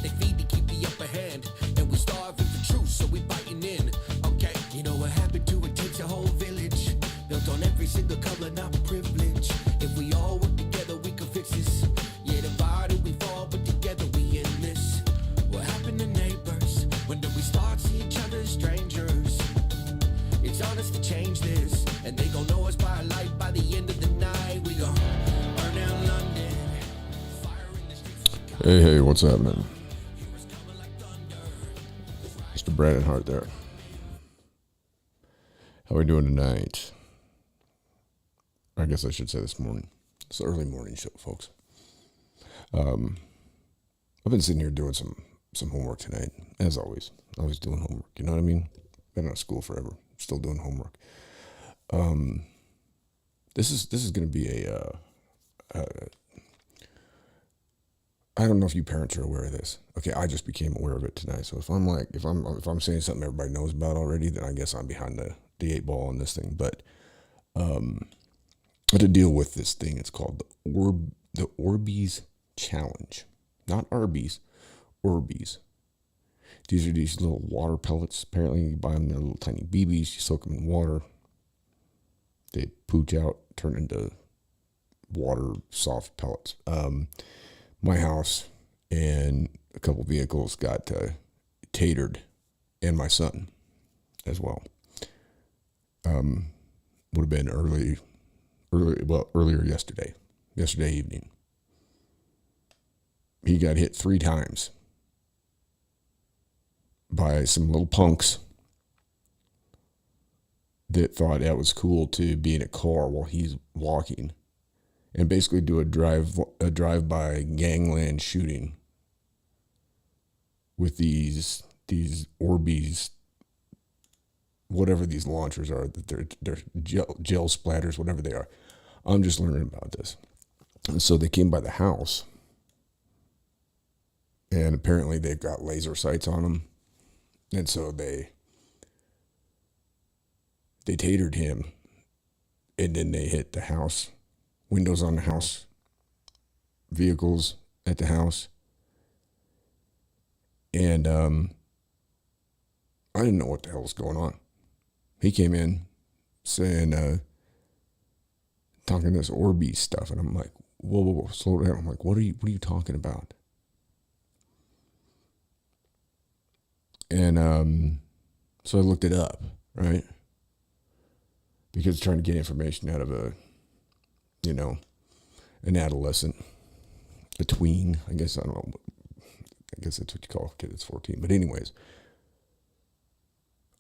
they feed to keep the upper hand. And we starving for truth, so we biting in. Okay, you know what happened to it takes a whole village. Built on every single color, not privilege. If we all work together, we can fix this. Yeah, divided we fall, but together we in this. What happened to neighbors? When did we start seeing each other as strangers? It's on us to change this, and they gon' know us by a light. By the end of the night, we gon' burn down London. Fire in the streets. Hey, what's up, man? Mr. Brandon Hart there. How we doing tonight? I guess I should say this morning. It's an early morning show, folks. I've been sitting here doing some homework tonight, as always. Always doing homework, you know what I mean? Been out of school forever, still doing homework. This is going to be a I don't know if you parents are aware of this. Okay, I just became aware of it tonight. So if I'm saying something everybody knows about already, then I guess I'm behind the eight ball on this thing. But to deal with this thing, it's called the Orbeez challenge, not Arby's, Orbeez. These are these little water pellets. Apparently, you buy them, they're little tiny BBs. You soak them in water. They pooch out, turn into water soft pellets. My house and a couple vehicles got tatered, and my son as well. Would have been earlier yesterday evening. He got hit 3 times by some little punks that thought that was cool to be in a car while he's walking and basically do a drive-by gangland shooting with these Orbeez, whatever these launchers are, that they're gel splatters, whatever they are. I'm just learning about this. And so they came by the house, and apparently they've got laser sights on them. And so they tatered him, and then they hit the house, windows on the house, vehicles at the house. And I didn't know what the hell was going on. He came in saying, talking this Orbeez stuff, and I'm like, whoa, slow down. I'm like, what are you talking about? And so I looked it up, right? Because trying to get information out of an adolescent, a tween, I guess, I don't know. I guess that's what you call a kid that's 14. But anyways,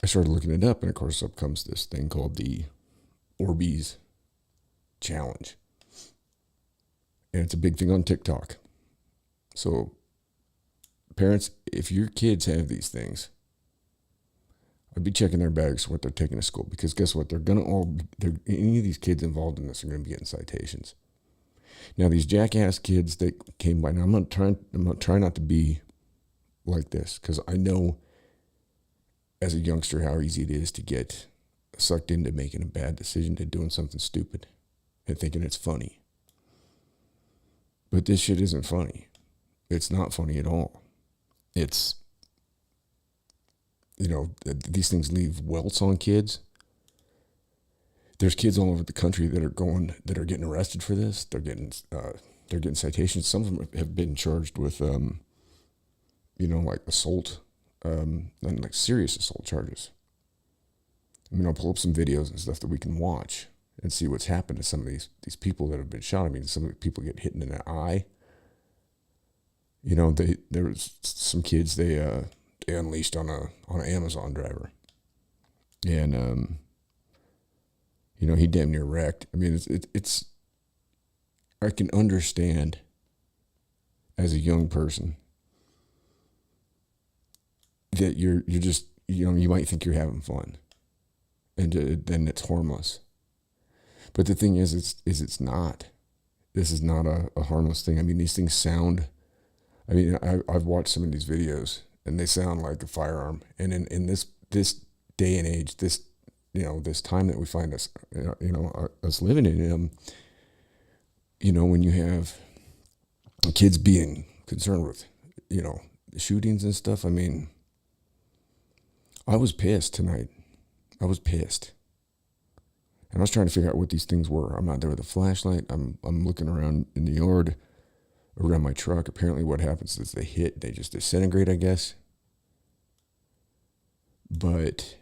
I started looking it up, and of course up comes this thing called the Orbeez challenge. And it's a big thing on TikTok. So parents, if your kids have these things, I'd be checking their bags for what they're taking to school, because guess what? Any of these kids involved in this are going to be getting citations. Now, these jackass kids that came by, now I'm trying not to be like this, because I know as a youngster how easy it is to get sucked into making a bad decision, to doing something stupid and thinking it's funny. But this shit isn't funny. It's not funny at all. It's, these things leave welts on kids. There's kids all over the country that are getting arrested for this. They're getting citations. Some of them have been charged with, like assault, and like serious assault charges. I mean, I'll pull up some videos and stuff that we can watch and see what's happened to some of these people that have been shot. I mean, some of the people get hit in the eye. There was some kids they unleashed on an Amazon driver, and he damn near wrecked. I mean, it's I can understand as a young person that you're just you might think you're having fun, and then it's harmless. But the thing is, it's not. This is not a harmless thing. I mean, these things sound. I mean, I've watched some of these videos, and they sound like a firearm. And in this day and age, this time that we find us, us living in, when you have kids being concerned with, shootings and stuff. I mean, I was pissed tonight. I was pissed. And I was trying to figure out what these things were. I'm out there with a flashlight. I'm looking around in the yard, around my truck. Apparently what happens is they just disintegrate, I guess. But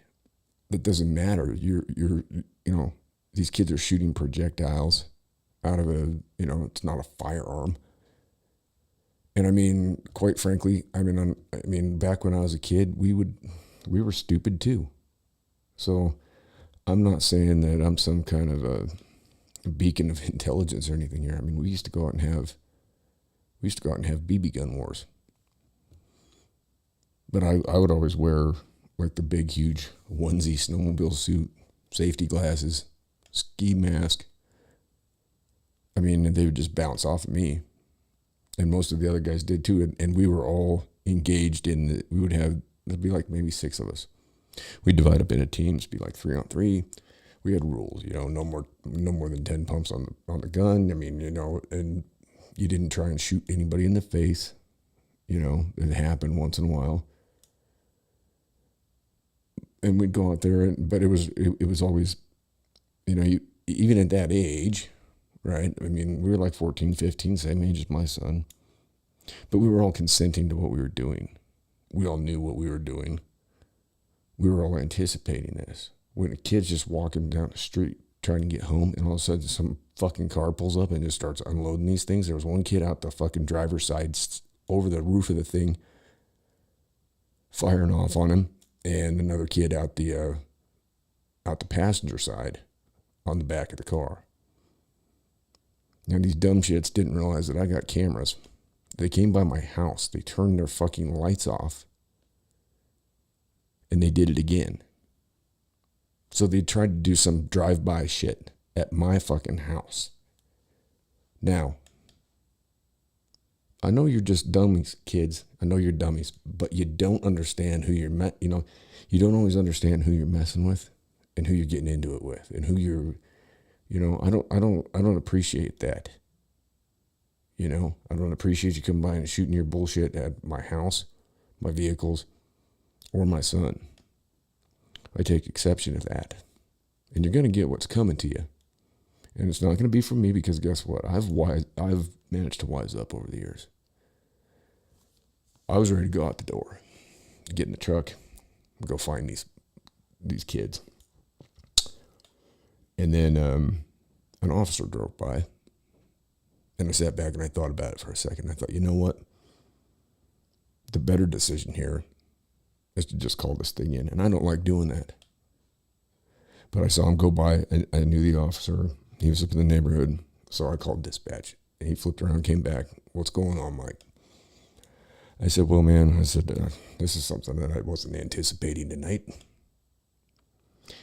that doesn't matter. These kids are shooting projectiles out of it's not a firearm. And I mean, quite frankly, I mean, back when I was a kid, we were stupid too. So I'm not saying that I'm some kind of a beacon of intelligence or anything here. I mean, we used to go out and have BB gun wars. But I would always wear like the big, huge onesie snowmobile suit, safety glasses, ski mask. I mean, they would just bounce off of me. And most of the other guys did too. And we were all engaged in there'd be like maybe 6 of us. We'd divide up into teams, be like 3-on-3. We had rules, no more than 10 pumps on the gun. I mean, and you didn't try and shoot anybody in the face. It happened once in a while. And we'd go out there, but it was always, even at that age, right? I mean, we were like 14, 15, same age as my son. But we were all consenting to what we were doing. We all knew what we were doing. We were all anticipating this. When a kid's just walking down the street trying to get home, and all of a sudden some fucking car pulls up and just starts unloading these things. There was one kid out the fucking driver's side over the roof of the thing firing off on him, and another kid out the passenger side on the back of the car. Now these dumb shits didn't realize that I got cameras. They came by my house. They turned their fucking lights off. And they did it again. So they tried to do some drive-by shit at my fucking house. Now, I know you're just dummies, kids. I know you're dummies, but you don't understand who you're you don't always understand who you're messing with and who you're getting into it with and who you're, I don't appreciate that. I don't appreciate you coming by and shooting your bullshit at my house, my vehicles, or my son. I take exception to that. And you're going to get what's coming to you. And it's not going to be from me because guess what? I've managed to wise up over the years. I was ready to go out the door, get in the truck, go find these kids. And then an officer drove by. And I sat back and I thought about it for a second. I thought, you know what? The better decision here is to just call this thing in. And I don't like doing that. But I saw him go by, and I knew the officer. He was up in the neighborhood. So I called dispatch. And he flipped around, came back. What's going on, Mike? I said, well, man, this is something that I wasn't anticipating tonight.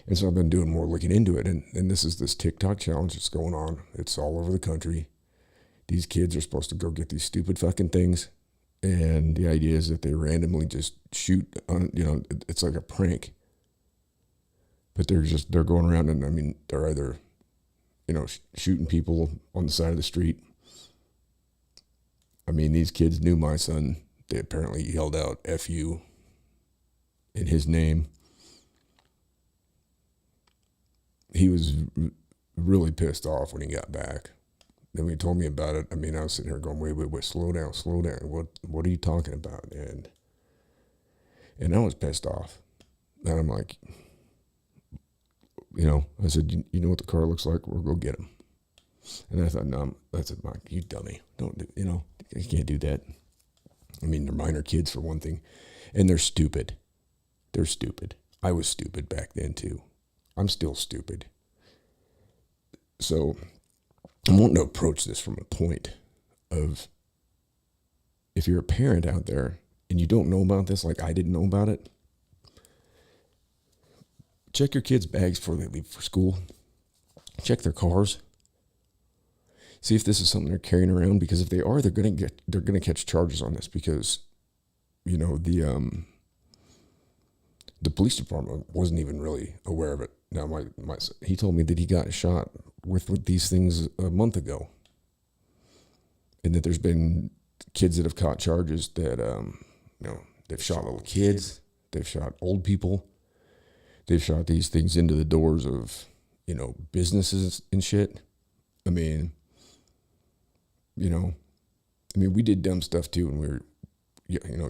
And so I've been doing more looking into it. And this is this TikTok challenge that's going on. It's all over the country. These kids are supposed to go get these stupid fucking things. And the idea is that they randomly just shoot on, it's like a prank. But they're going around and, I mean, they're either, shooting people on the side of the street. I mean, these kids knew my son. They apparently yelled out F you in his name. He was really pissed off when he got back. Then when he told me about it, I mean, I was sitting here going, wait, slow down. What are you talking about? And I was pissed off. And I'm like, I said, you know what the car looks like? We'll go get him. And I thought, no, that's it, Mike, you dummy. Don't do, you can't do that. I mean, they're minor kids for one thing. And they're stupid. They're stupid. I was stupid back then too. I'm still stupid. So I'm wanting to approach this from a point of, if you're a parent out there and you don't know about this, like I didn't know about it, check your kids' bags before they leave for school. Check their cars. See if this is something they're carrying around, because if they are, they're gonna catch charges on this, because the police department wasn't even really aware of it. Now he told me that he got shot with these things a month ago, and that there's been kids that have caught charges that they've shot little kids, they've shot old people, they've shot these things into the doors of, businesses and shit. I mean, we did dumb stuff too when we were,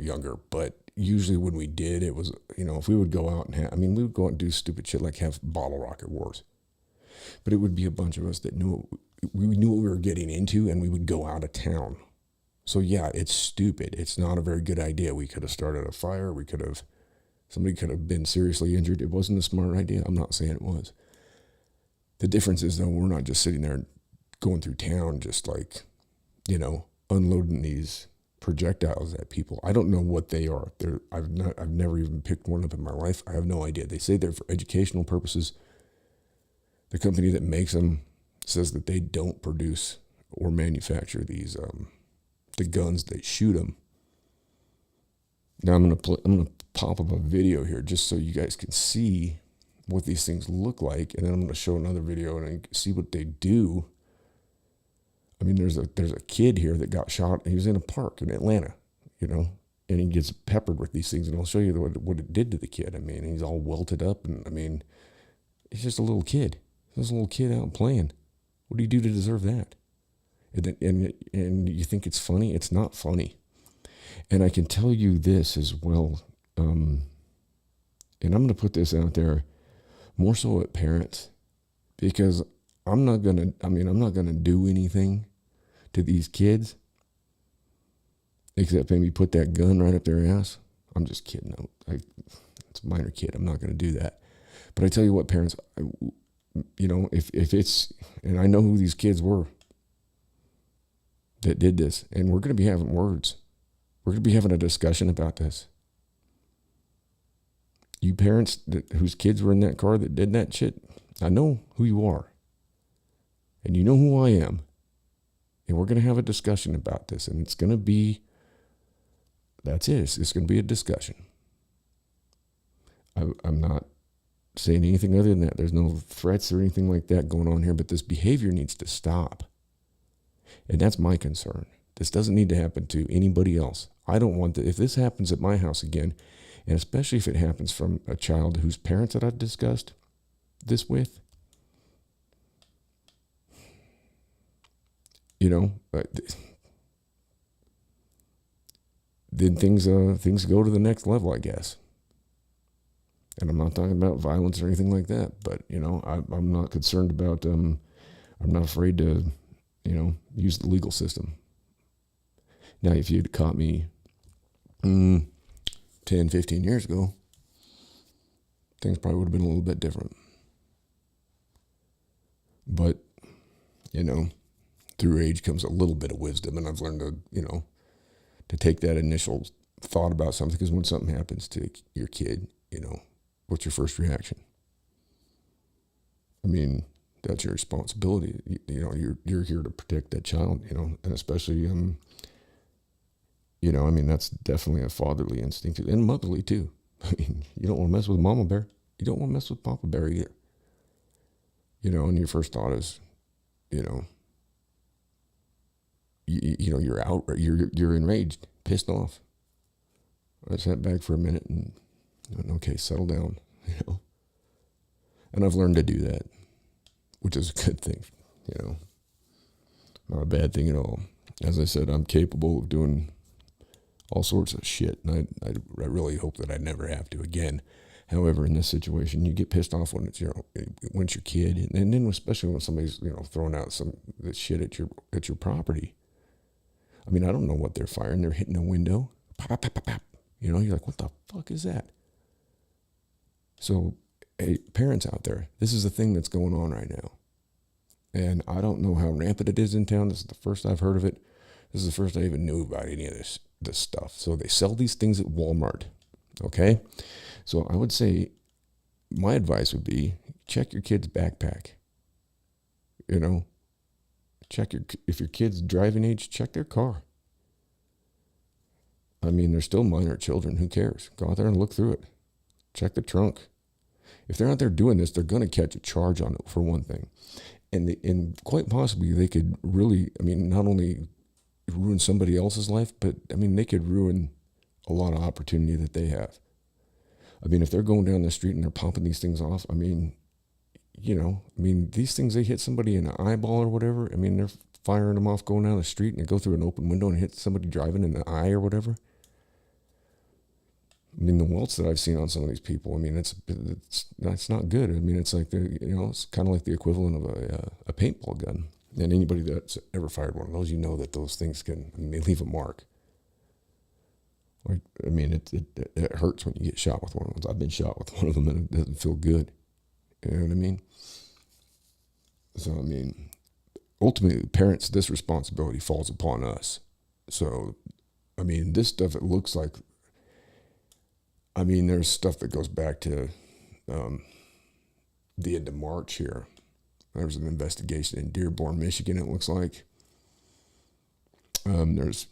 younger, but usually when we did, it was, if we would go out and we would go out and do stupid shit like have bottle rocket wars. But it would be a bunch of us that knew what we were getting into, and we would go out of town. So yeah, it's stupid. It's not a very good idea. We could have started a fire. Somebody could have been seriously injured. It wasn't a smart idea. I'm not saying it was. The difference is though, we're not just sitting there going through town, just like, unloading these projectiles at people. I don't know what they are. I've never even picked one up in my life. I have no idea. They say they're for educational purposes. The company that makes them says that they don't produce or manufacture these the guns that shoot them. Now I'm gonna pop up a video here just so you guys can see what these things look like, and then I'm gonna show another video and see what they do. There's a kid here that got shot. He was in a park in Atlanta, and he gets peppered with these things, and I'll show you what it did to the kid. He's all welted up, and he's just a little kid. There's a little kid out playing. What do you do to deserve that? And you think it's funny? It's not funny. And I can tell you this as well, and I'm going to put this out there more so at parents, because I'm not going to do anything to these kids except maybe put that gun right up their ass. I'm just kidding. It's a minor kid. I'm not going to do that. But I tell you what, parents, if it's, and I know who these kids were that did this, and we're going to be having words. We're going to be having a discussion about this. You parents whose kids were in that car that did that shit, I know who you are. And you know who I am. And we're going to have a discussion about this. And it's going to be, that's it. It's going to be a discussion. I'm not saying anything other than that. There's no threats or anything like that going on here, but this behavior needs to stop. And that's my concern. This doesn't need to happen to anybody else. I don't want if this happens at my house again, and especially if it happens from a child whose parents that I've discussed this with, then things go to the next level, I guess. And I'm not talking about violence or anything like that, but I'm not concerned about. I'm not afraid to, use the legal system. Now, if you'd caught me 10, 15 years ago, things probably would have been a little bit different. But, through age comes a little bit of wisdom, and I've learned to take that initial thought about something, because when something happens to your kid, what's your first reaction? That's your responsibility. You're here to protect that child, and especially, that's definitely a fatherly instinct, and motherly too. You don't want to mess with Mama Bear. You don't want to mess with Papa Bear either. And your first thought is, you're out, you're enraged, pissed off. I sat back for a minute and went, okay, settle down, And I've learned to do that, which is a good thing, Not a bad thing at all. As I said, I'm capable of doing all sorts of shit, and I really hope that I never have to again. However, in this situation, you get pissed off when it's your kid, and then especially when somebody's throwing out some shit at your property. I don't know what they're firing. They're hitting a window. Pop, pop, pop, pop, pop. You're like, what the fuck is that? So, hey, parents out there, this is the thing that's going on right now. And I don't know how rampant it is in town. This is the first I've heard of it. This is the first I even knew about any of this stuff. So they sell these things at Walmart. Okay? So I would say my advice would be check your kid's backpack. If your kid's driving age, check their car. They're still minor children. Who cares? Go out there and look through it. Check the trunk. If they're out there doing this, they're going to catch a charge on it, for one thing. And quite possibly they could really, not only ruin somebody else's life, but, they could ruin a lot of opportunity that they have. I mean, if they're going down the street and they're pumping these things off, I mean, these things, they hit somebody in the eyeball or whatever. I mean, they're firing them off going down the street and they go through an open window and hit somebody driving in the eye or whatever. I mean, the welts that I've seen on some of these people, I mean, that's not good. I mean, it's like, it's kind of like the equivalent of a paintball gun. And anybody that's ever fired one of those, you know that those things they leave a mark. Like, I mean, it hurts when you get shot with one of those. I've been shot with one of them and it doesn't feel good. You know what I mean? So, I mean, ultimately, parents, this responsibility falls upon us. So, I mean, this stuff, it looks like, I mean, there's stuff that goes back to the end of March here. There was an investigation in Dearborn, Michigan, it looks like. There's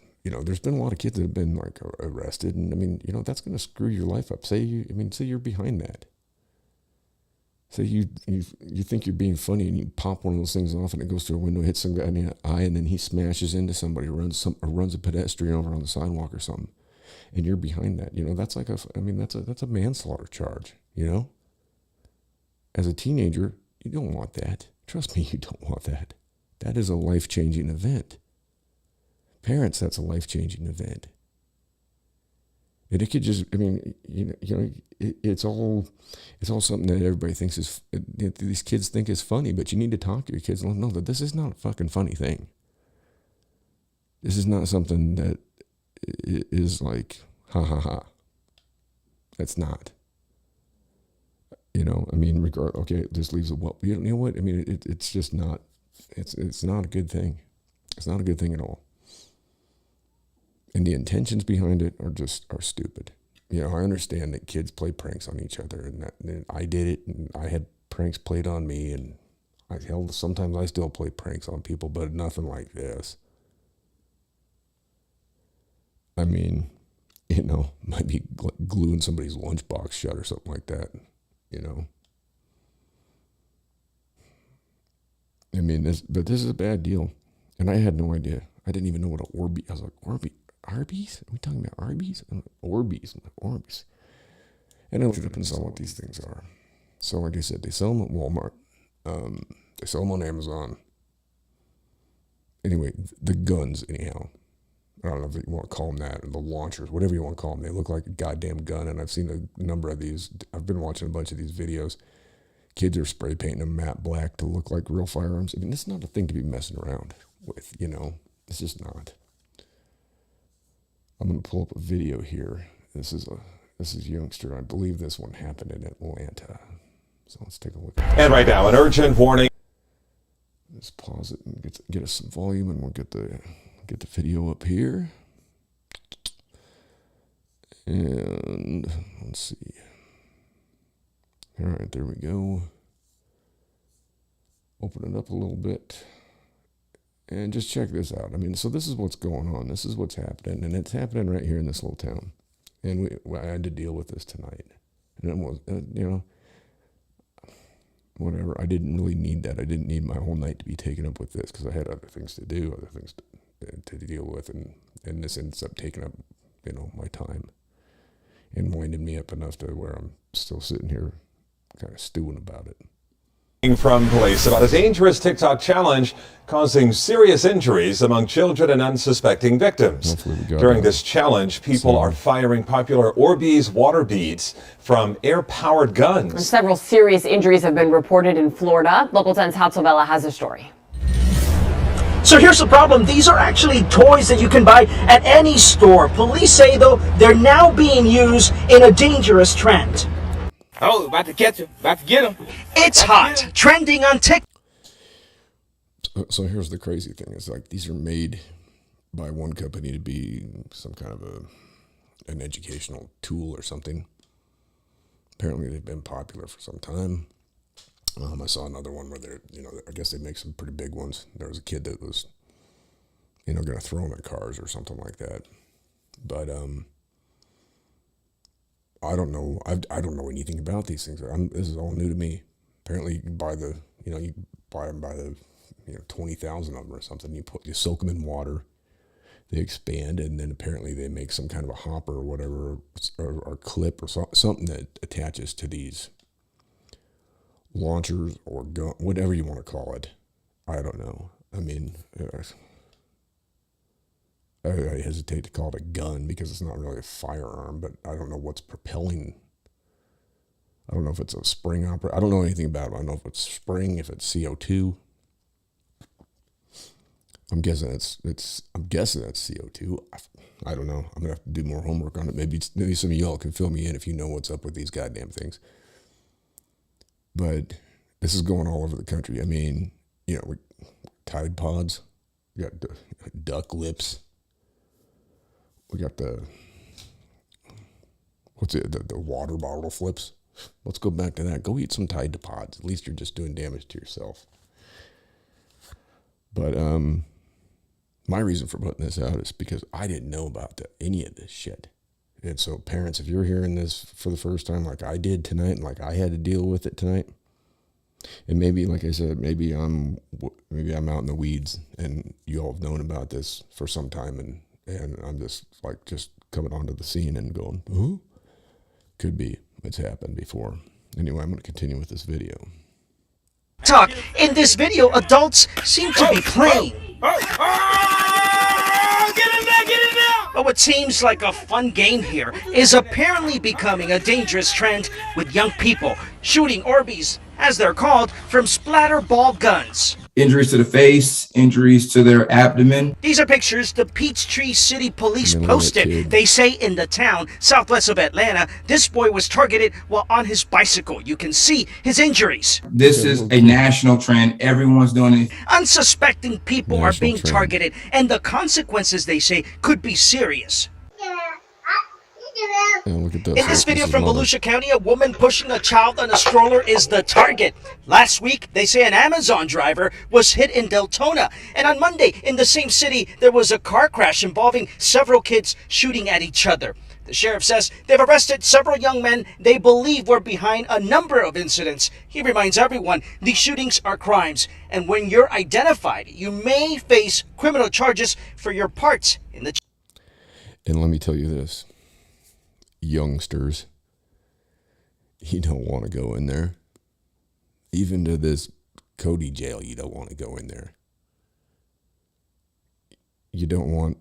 been a lot of kids that have been like arrested, and I mean, that's going to screw your life up. Say you're behind that. Say you think you're being funny and you pop one of those things off and it goes through a window, hits some guy in the eye, and then he smashes into somebody, runs a pedestrian over on the sidewalk or something, and you're behind that. That's like that's a manslaughter charge. As a teenager, you don't want that. Trust me, you don't want that. That is a life-changing event. Parents, that's a life-changing event. And it could just, it's all something that everybody thinks is, these kids think is funny, but you need to talk to your kids and let them know that this is not a fucking funny thing. This is not something that is like, ha ha ha. That's not. Okay, this leaves a what? You know what? I mean, it's just not, it's not a good thing. It's not a good thing at all. And the intentions behind it are stupid. I understand that kids play pranks on each other, and I did it, and I had pranks played on me, and sometimes I still play pranks on people, but nothing like this. I mean, might be gluing somebody's lunchbox shut or something like that. I mean, this is a bad deal. And I had no idea. I didn't even know what an Orbeez. I was like, Orbeez? Are we talking about Orbeez? Orbeez. Orbeez. And I looked up and saw what these things are. So like I said, they sell them at Walmart. They sell them on Amazon. Anyway, the guns, anyhow. I don't know if you want to call them that, or the launchers, whatever you want to call them. They look like a goddamn gun, and I've seen a number of these. I've been watching a bunch of these videos. Kids are spray painting them matte black to look like real firearms. I mean, it's not a thing to be messing around with, It's just not. I'm going to pull up a video here. This is youngster. I believe this one happened in Atlanta. So let's take a look at it. And right now, an urgent warning. Let's pause it and get us some volume, and we'll get the video up here. And let's see. All right, there we go. Open it up a little bit. And just check this out. I mean, so this is what's going on. This is what's happening. And it's happening right here in this little town. And I had to deal with this tonight. And it was, whatever. I didn't really need that. I didn't need my whole night to be taken up with this because I had other things to do, other things to deal with. And this ends up taking up, my time and winding me up enough to where I'm still sitting here kind of stewing about it. From police about a dangerous TikTok challenge causing serious injuries among children and unsuspecting victims. During this challenge, people are firing popular Orbeez water beads from air-powered guns. Several serious injuries have been reported in Florida. Local 10's Hatzovella has a story. So here's the problem. These are actually toys that you can buy at any store. Police say, though, they're now being used in a dangerous trend. Oh, about to catch him. About to get him. It's hot. Trending on TikTok. So here's the crazy thing. It's like these are made by one company to be some kind of an educational tool or something. Apparently they've been popular for some time. I saw another one where they're, I guess they make some pretty big ones. There was a kid that was, going to throw them at cars or something like that. But, I don't know. I don't know anything about these things. This is all new to me. Apparently, you buy them by the 20,000 of them or something. You soak them in water. they expand, and then apparently they make some kind of a hopper or whatever, or clip or something that attaches to these launchers or gun, whatever you want to call it. I don't know. I mean, I hesitate to call it a gun because it's not really a firearm, but I don't know what's propelling. I don't know if it's a spring operator. I don't know anything about it. I don't know if it's spring, if it's CO2. I'm guessing that's CO2. I don't know. I'm gonna have to do more homework on it. Maybe some of y'all can fill me in if you know what's up with these goddamn things. But this is going all over the country. I mean, you know, Tide Pods. We got duck lips. We got the water bottle flips. Let's go back to that. Go eat some Tide Pods. At least you're just doing damage to yourself. But my reason for putting this out is because I didn't know about any of this shit. And so parents, if you're hearing this for the first time like I did tonight and like I had to deal with it tonight, and maybe, like I said, maybe I'm out in the weeds and you all have known about this for some time, and I'm just coming onto the scene and going, huh? Could be. It's happened before. Anyway, I'm going to continue with this video. Talk. In this video, adults seem to be playing. But what seems like a fun game here is apparently becoming a dangerous trend with young people shooting Orbeez, as they're called, from splatter ball guns. Injuries to the face, injuries to their abdomen. These are pictures the Peachtree City Police posted. They say in the town southwest of Atlanta, this boy was targeted while on his bicycle. You can see his injuries. This is a national trend. Everyone's doing it. Unsuspecting people are being targeted, and the consequences, they say, could be serious. Look at this. In this video from Volusia County, a woman pushing a child on a stroller is the target. Last week, they say an Amazon driver was hit in Deltona. And on Monday, in the same city, there was a car crash involving several kids shooting at each other. The sheriff says they've arrested several young men they believe were behind a number of incidents. He reminds everyone these shootings are crimes, and when you're identified, you may face criminal charges for your parts in the... And let me tell you this. Youngsters, you don't want to go in there. Even to this Cody jail, you don't want to go in there. You don't want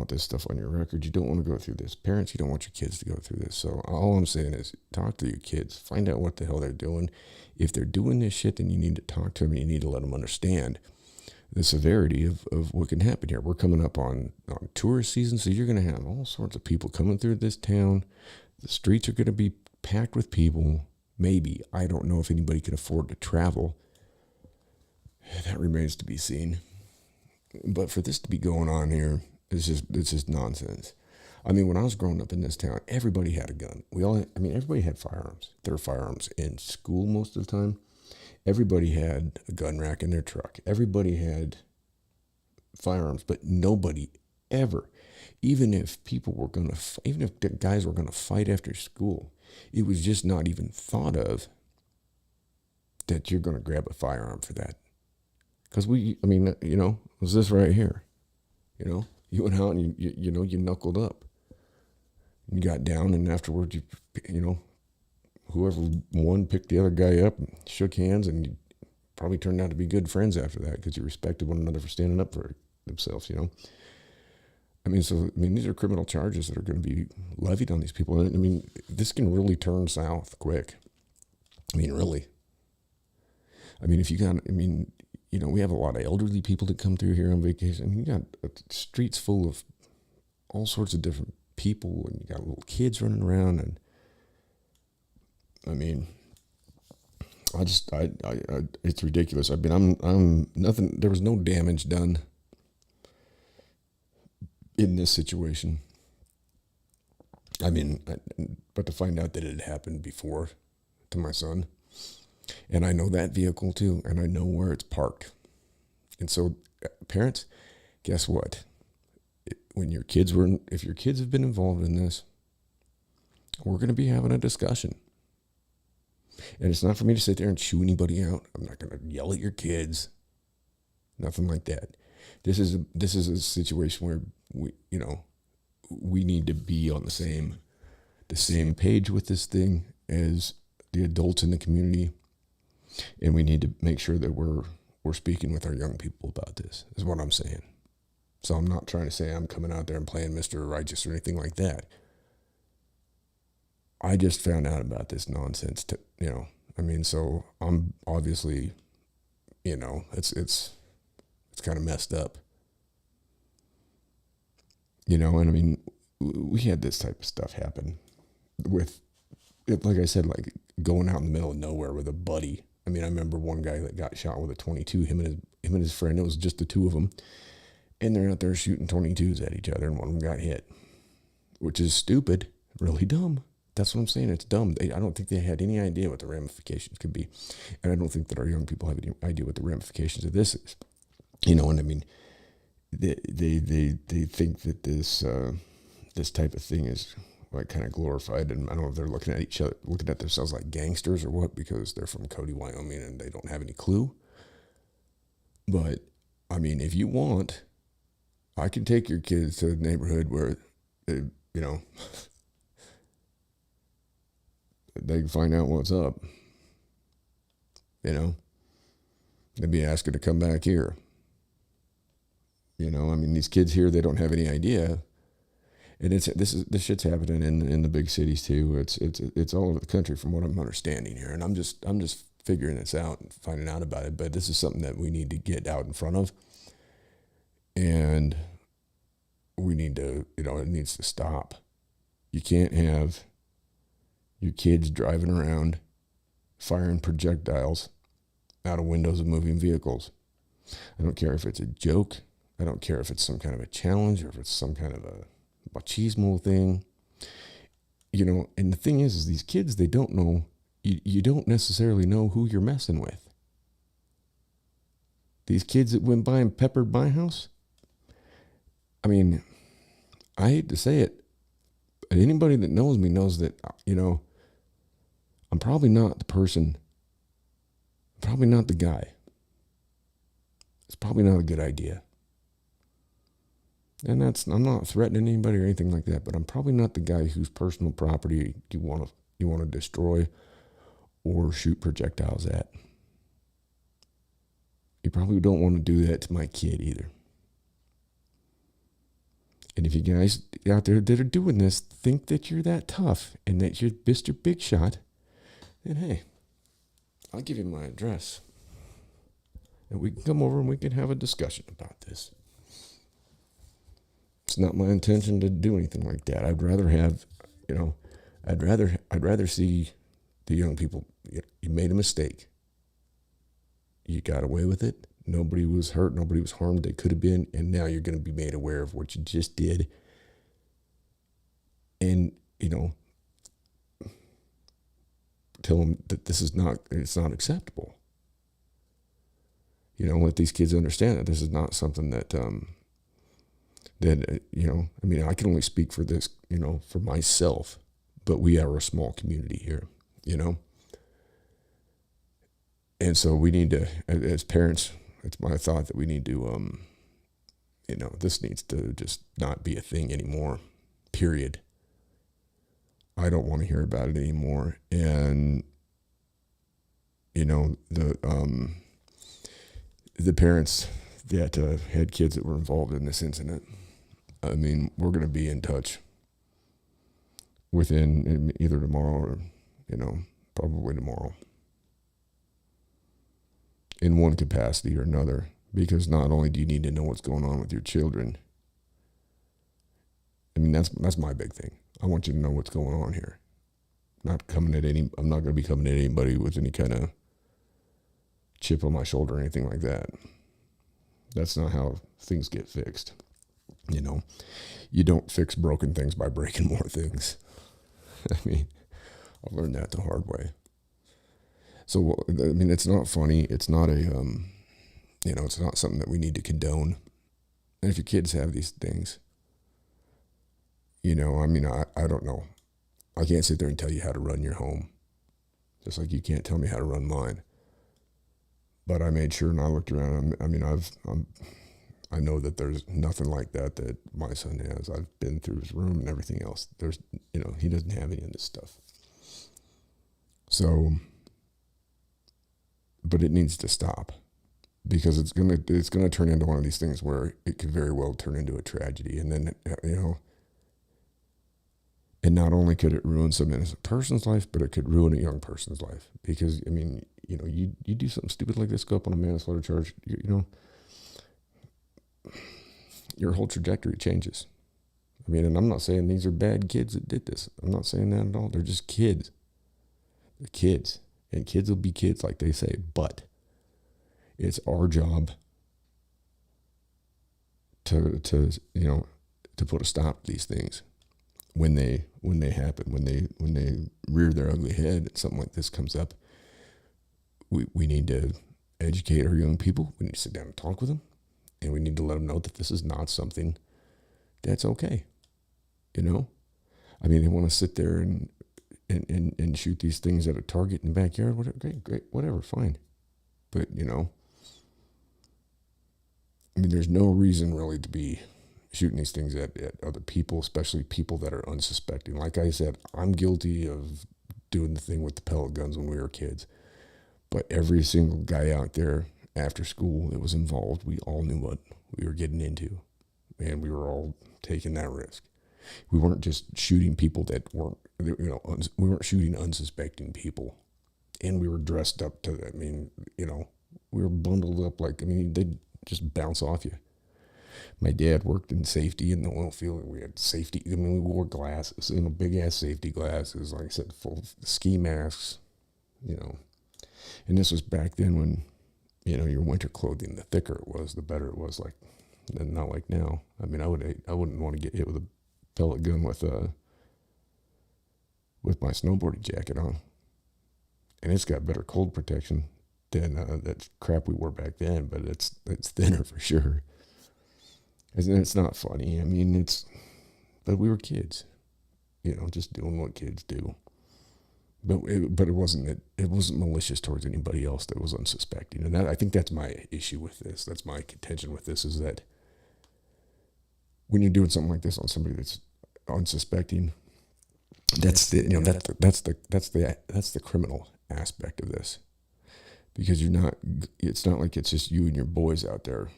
this stuff on your record. You don't want to go through this. Parents, you don't want your kids to go through this. So all I'm saying is talk to your kids. Find out what the hell they're doing. If they're doing this shit, then you need to talk to them. You need to let them understand the severity of what can happen here. We're coming up on tourist season, so you're going to have all sorts of people coming through this town. The streets are going to be packed with people. Maybe. I don't know if anybody can afford to travel. That remains to be seen. But for this to be going on here, it's just nonsense. I mean, when I was growing up in this town, everybody had a gun. Everybody had firearms. There were firearms in school most of the time. Everybody had a gun rack in their truck. Everybody had firearms, but nobody ever, even if the guys were going to fight after school, it was just not even thought of that you're going to grab a firearm for that. Because it was this right here. You went out and you knuckled up. You got down, and afterwards, whoever won picked the other guy up and shook hands, and you probably turned out to be good friends after that because you respected one another for standing up for themselves, these are criminal charges that are going to be levied on these people. And this can really turn south quick. Really. If you got, we have a lot of elderly people that come through here on vacation. You got streets full of all sorts of different people, and you got little kids running around, and it's ridiculous. I'm nothing. There was no damage done in this situation. But to find out that it had happened before to my son, and I know that vehicle too, and I know where it's parked. And so, parents, guess what? If your kids have been involved in this, we're going to be having a discussion. And it's not for me to sit there and chew anybody out. I'm not going to yell at your kids. Nothing like that. This is a situation where we need to be on the same page with this thing as the adults in the community, and we need to make sure that we're speaking with our young people about this, is what I'm saying. So I'm not trying to say I'm coming out there and playing Mr. Righteous or anything like that. I just found out about this nonsense, so I'm obviously, it's kind of messed up. And we had this type of stuff happen with, like I said, like going out in the middle of nowhere with a buddy. I remember one guy that got shot with a 22, him and his friend, it was just the two of them. And they're out there shooting 22s at each other, and one of them got hit, which is stupid, really dumb. That's what I'm saying. It's dumb. I don't think they had any idea what the ramifications could be. And I don't think that our young people have any idea what the ramifications of this is. They think that this type of thing is like kind of glorified, and I don't know if they're looking at each other, looking at themselves like gangsters or what, because they're from Cody, Wyoming, and they don't have any clue. But if you want, I can take your kids to a neighborhood where they can find out what's up. They'd be asking to come back here. These kids here, they don't have any idea. And this shit's happening in the big cities too. It's all over the country from what I'm understanding here. And I'm just figuring this out and finding out about it. But this is something that we need to get out in front of. And we need to, it needs to stop. You can't have your kids driving around firing projectiles out of windows of moving vehicles. I don't care if it's a joke. I don't care if it's some kind of a challenge or if it's some kind of a machismo thing. And the thing is these kids, they don't know, you don't necessarily know who you're messing with. These kids that went by and peppered my house, I hate to say it, but anybody that knows me knows that, I'm probably not the person, probably not the guy. It's probably not a good idea. And I'm not threatening anybody or anything like that, but I'm probably not the guy whose personal property you want to destroy or shoot projectiles at. You probably don't want to do that to my kid either. And if you guys out there that are doing this think that you're that tough and that you're Mr. Big Shot, then hey, I'll give you my address. And we can come over and we can have a discussion about this. It's not my intention to do anything like that. I'd rather have, I'd rather see the young people, you made a mistake. You got away with it. Nobody was hurt. Nobody was harmed. They could have been. And now you're going to be made aware of what you just did. And, tell them that it's not acceptable. Let these kids understand that this is not something that, I can only speak for this, for myself, but we are a small community here, And so we need to, as parents, it's my thought that we need to, this needs to just not be a thing anymore, period. I don't want to hear about it anymore. And, the parents that had kids that were involved in this incident, we're going to be in touch within either tomorrow or, probably tomorrow, in one capacity or another, because not only do you need to know what's going on with your children, that's my big thing. I want you to know what's going on here. I'm not going to be coming at anybody with any kind of chip on my shoulder or anything like that. That's not how things get fixed. You don't fix broken things by breaking more things. I learned that the hard way. So, it's not funny. It's not it's not something that we need to condone. And if your kids have these things, I don't know. I can't sit there and tell you how to run your home. Just like you can't tell me how to run mine. But I made sure and I looked around. I know that there's nothing like that my son has. I've been through his room and everything else. There's, he doesn't have any of this stuff. So, but it needs to stop, because it's gonna turn into one of these things where it could very well turn into a tragedy, and then and not only could it ruin some innocent person's life, but it could ruin a young person's life. Because you do something stupid like this, go up on a manslaughter charge, your whole trajectory changes. And I'm not saying these are bad kids that did this. I'm not saying that at all. They're just kids. They're kids. And kids will be kids, like they say. But it's our job to put a stop to these things when they happen, when they rear their ugly head and something like this comes up. We need to educate our young people. We need to sit down and talk with them. And we need to let them know that this is not something that's okay. They want to sit there and shoot these things at a target in the backyard. Whatever, great, whatever, fine. But, there's no reason really to be shooting these things at other people, especially people that are unsuspecting. Like I said, I'm guilty of doing the thing with the pellet guns when we were kids. But every single guy out there after school that was involved, we all knew what we were getting into. And we were all taking that risk. We weren't just shooting people that weren't, we weren't shooting unsuspecting people. And we were dressed up to, we were bundled up they'd just bounce off you. My dad worked in safety in the oil field. We had safety, we wore glasses, big ass safety glasses, like I said, full ski masks, And this was back then when, your winter clothing, the thicker it was, the better it was, not like now. I wouldn't want to get hit with a pellet gun with my snowboarding jacket on. And it's got better cold protection than that crap we wore back then, but it's thinner for sure. And it's not funny. But we were kids, just doing what kids do. But it wasn't malicious towards anybody else that was unsuspecting. And I think that's my issue with this. That's my contention with this, is that when you're doing something like this on somebody that's unsuspecting, that's the criminal aspect of this. Because it's not like it's just you and your boys out there,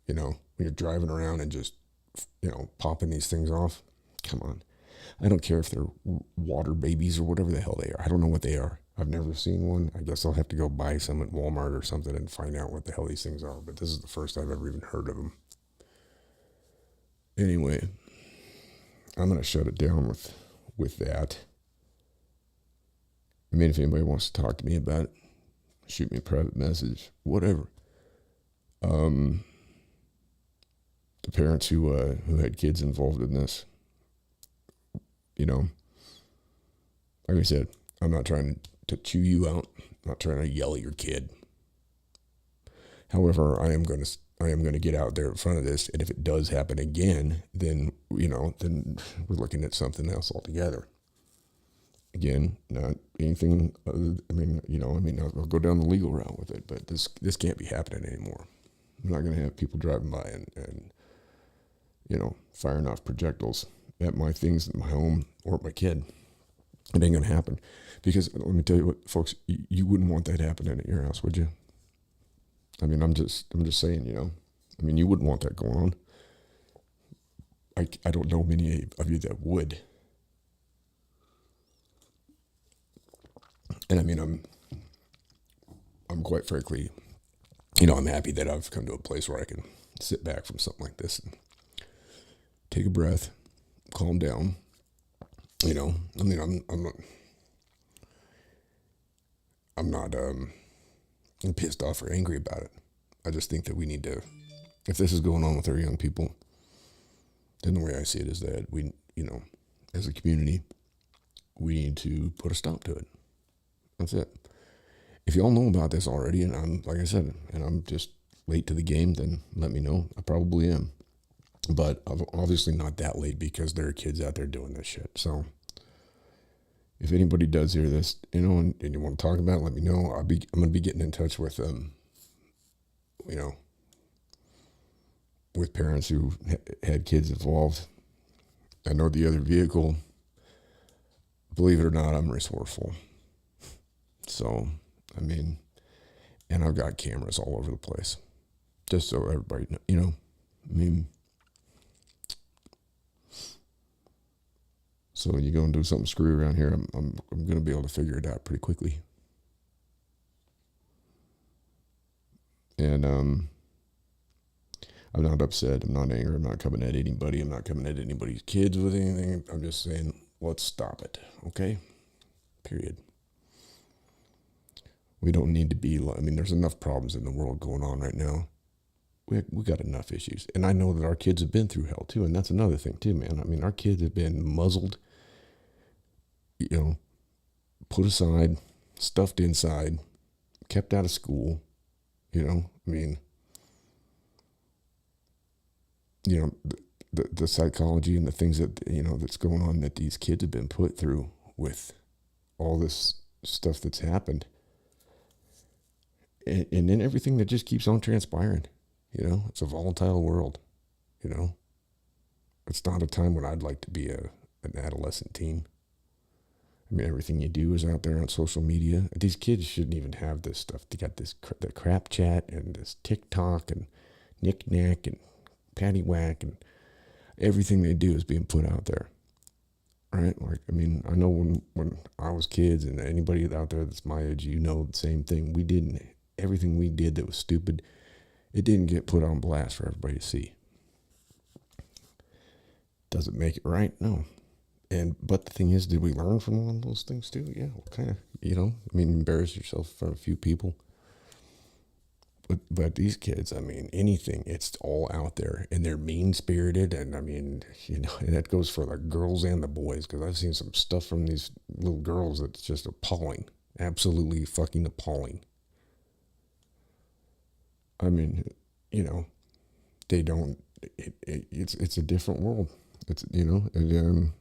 when you're driving around and just, popping these things off. Come on. I don't care if they're water babies or whatever the hell they are. I don't know what they are. I've never seen one. I guess I'll have to go buy some at Walmart or something and find out what the hell these things are. But this is the first I've ever even heard of them. Anyway, I'm going to shut it down with that. If anybody wants to talk to me about it, shoot me a private message, whatever. The parents who had kids involved in this, like I said, I'm not trying to chew you out. I'm not trying to yell at your kid. However, I am going to get out there in front of this, and if it does happen again, then then we're looking at something else altogether. Again, not anything other. I'll go down the legal route with it, but this can't be happening anymore. I'm not going to have people driving by and firing off projectiles at my things in my home or at my kid. It ain't going to happen. Because let me tell you what, folks, you wouldn't want that happening at your house, would you? I'm just saying, you wouldn't want that going on. I don't know many of you that would. And I'm quite frankly, I'm happy that I've come to a place where I can sit back from something like this and take a breath, calm down. I'm not pissed off or angry about it. I just think that we need to, if this is going on with our young people, then the way I see it is that we, as a community, we need to put a stop to it. That's it. If y'all know about this already, and I'm just late to the game, then let me know. I probably am. But I'm obviously not that late, because there are kids out there doing this shit. So if anybody does hear this, and you want to talk about it, let me know. I'm going to be getting in touch with with parents who had kids involved. I know the other vehicle, believe it or not, I'm resourceful. So, I mean, and I've got cameras all over the place. Just so everybody knows, you know, I mean, so when you go and do something screwy around here, I'm going to be able to figure it out pretty quickly. And I'm not upset. I'm not angry. I'm not coming at anybody. I'm not coming at anybody's kids with anything. I'm just saying, let's stop it. Okay? Period. We don't need to be, I mean, there's enough problems in the world going on right now. We got enough issues. And I know that our kids have been through hell too. And that's another thing too, man. I mean, our kids have been muzzled, you know, put aside, stuffed inside, kept out of school, you know, I mean, you know, the psychology and the things that, you know, that's going on that these kids have been put through with all this stuff that's happened. And then everything that just keeps on transpiring, you know, it's a volatile world, you know. It's not a time when I'd like to be an adolescent teen. I mean, everything you do is out there on social media. These kids shouldn't even have this stuff. They got this the crap chat and this TikTok and knick-knack and paddywhack, and everything they do is being put out there, right? Like, I mean, I know when I was kids, and anybody out there that's my age, you know the same thing. Everything we did that was stupid, it didn't get put on blast for everybody to see. Does it make it right? No. But the thing is, did we learn from all of those things too? Yeah, well, kind of, you know, I mean, embarrass yourself in front of a few people. But these kids, I mean, anything, it's all out there, and they're mean-spirited, and I mean, you know, and that goes for the girls and the boys, because I've seen some stuff from these little girls that's just appalling, absolutely fucking appalling. I mean, you know, they don't, it's a different world. It's, you know, and,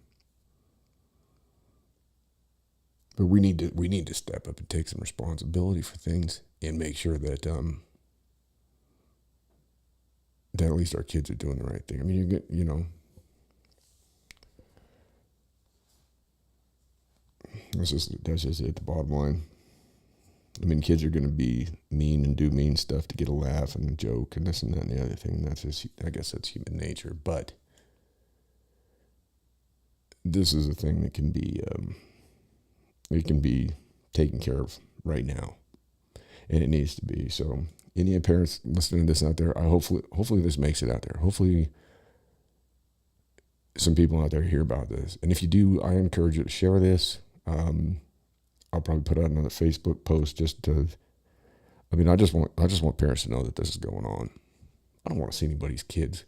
but we need to step up and take some responsibility for things and make sure that, that at least our kids are doing the right thing. I mean, you know, that's just it, the bottom line. I mean, kids are going to be mean and do mean stuff to get a laugh and a joke and this and that and the other thing. And that's just, I guess that's human nature. But this is a thing that can be, it can be taken care of right now, and it needs to be. So, any parents listening to this out there, hopefully this makes it out there. Hopefully some people out there hear about this. And if you do, I encourage you to share this. I'll probably put out another Facebook post just to, I mean, I just want parents to know that this is going on. I don't want to see anybody's kids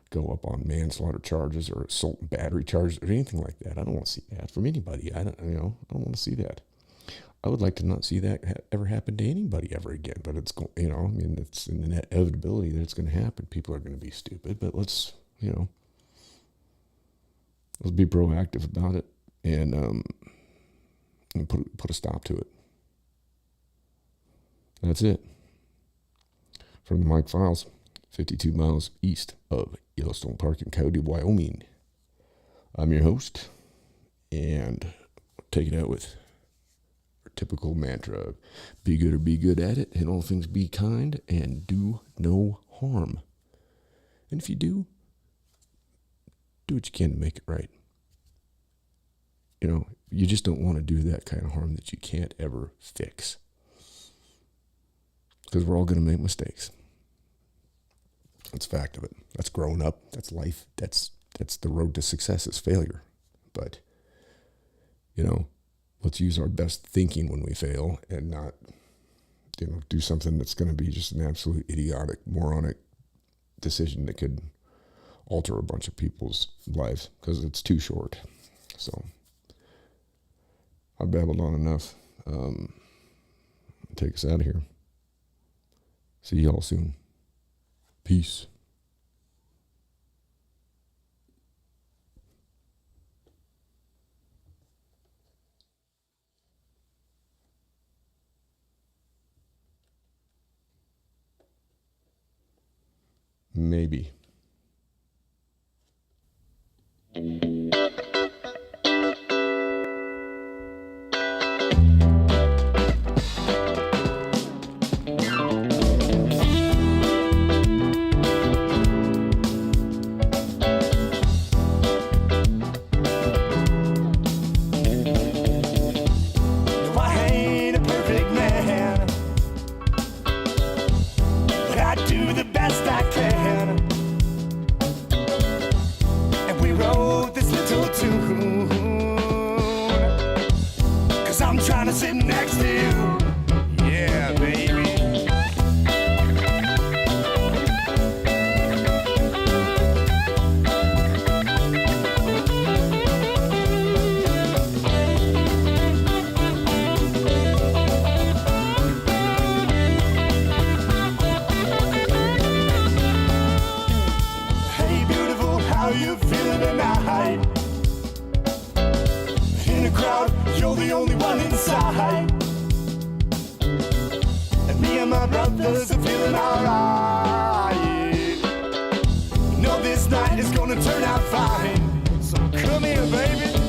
go up on manslaughter charges or assault and battery charges or anything like that. I don't want to see that from anybody. I don't want to see that. I would like to not see that ever happen to anybody ever again, but it's going, you know, I mean, it's an inevitability that it's going to happen. People are going to be stupid, but let's, you know, let's be proactive about it and put a stop to it. That's it. From the Mike Files, 52 miles east of Yellowstone Park in Coyote, Wyoming. I'm your host, and take it out with typical mantra of be good or be good at it, and all things be kind, and do no harm. And if you do what you can to make it right. You know, you just don't want to do that kind of harm that you can't ever fix. Because we're all going to make mistakes. That's a fact of it. That's growing up. That's life. That's the road to success is failure. But, you know, let's use our best thinking when we fail and not, you know, do something that's going to be just an absolute idiotic, moronic decision that could alter a bunch of people's lives because it's too short. So I babbled on enough. Take us out of here. See y'all soon. Peace. Maybe. 'cause I'm trying to sit next to you. Yeah, baby. Hey, beautiful, how you feeling tonight? In a crowd, you're the only one inside. And me and my brothers are feeling alright. You know this night is gonna turn out fine. So come here, baby.